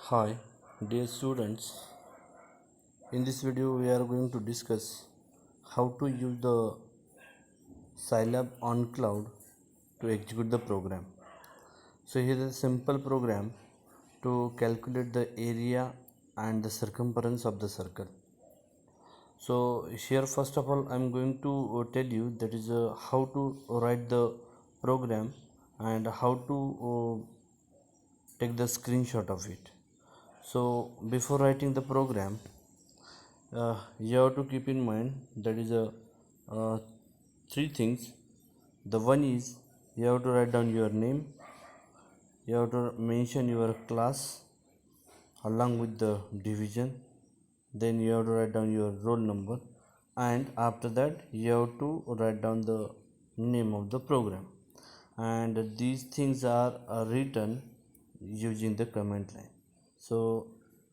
Hi, dear students. In this video, we are going to discuss how to use the Scilab on cloud to execute the program. So here is a simple program to calculate the area and the circumference of the circle. So here, first of all, I am going to tell you that is how to write the program and how to take the screenshot of it. So before writing the program, you have to keep in mind that is three things. The one is you have to write down your name, you have to mention your class along with the division, then you have to write down your roll number, and after that you have to write down the name of the program. And these things are written using the comment line. So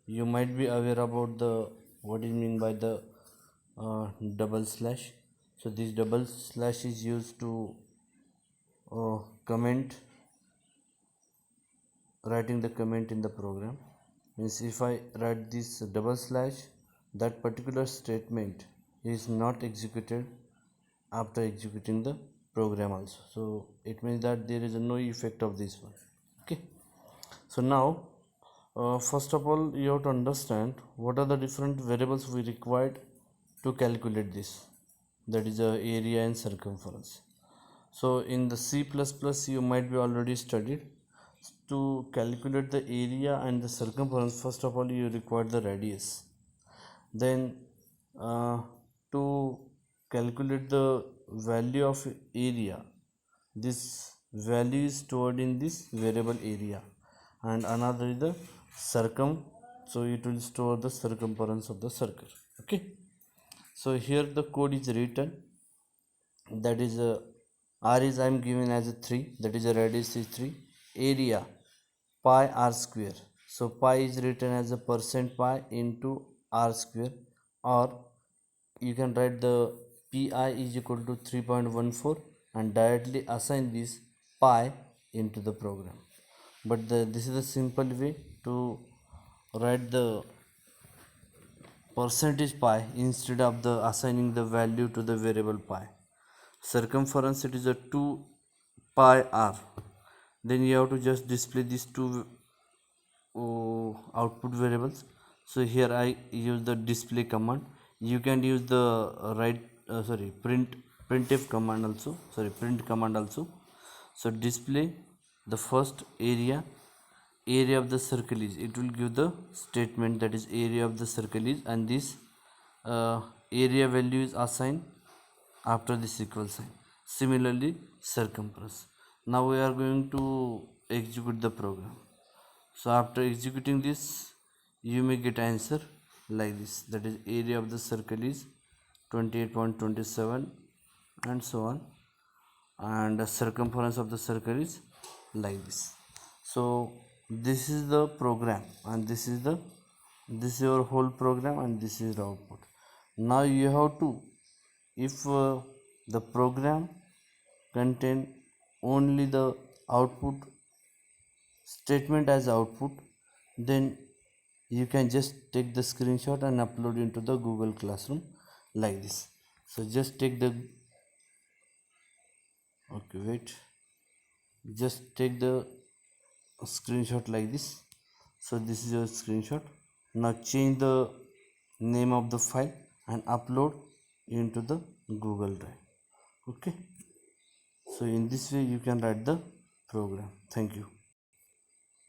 you might be aware about the what is mean by the double slash. So this double slash is used to comment, writing the comment in the program. Means if I write this double slash, that particular statement is not executed after executing the program also. So it means that there is no effect of this one. Okay. So now first of all, you have to understand what are the different variables we required to calculate this, that is area and circumference. So in the C++ you might be already studied. To calculate the area and the circumference, first of all you require the radius. Then to calculate the value of area, this value is stored in this variable area, and another is the circum, so it will store the circumference of the circle. Okay, so here the code is written, that is r is I am given as a 3, that is a radius is 3, area pi r square, so pi is written as a percent pi into r square, or you can write the pi is equal to 3.14 and directly assign this pi into the program. But this is a simple way to write the percentage pi instead of the assigning the value to the variable pi. Circumference, it is a 2 pi r. Then you have to just display these two output variables. So here I use the display command. You can use the printf command also, print command also. So display the first area of the circle is, it will give the statement that is area of the circle is, and this area value is assigned after this equal sign. Similarly circumference. Now we are going to execute the program. So after executing this, you may get answer like this, that is area of the circle is 28.27 and so on, and the circumference of the circle is like this. So this is the program, and this is your whole program, and this is the output. Now you have to, if the program contain only the output statement as output, then you can just take the screenshot and upload into the Google Classroom like this. So just take the just take the screenshot like this. So this is your screenshot. Now change the name of the file and upload into the Google Drive. Okay, so in this way you can write the program. Thank you.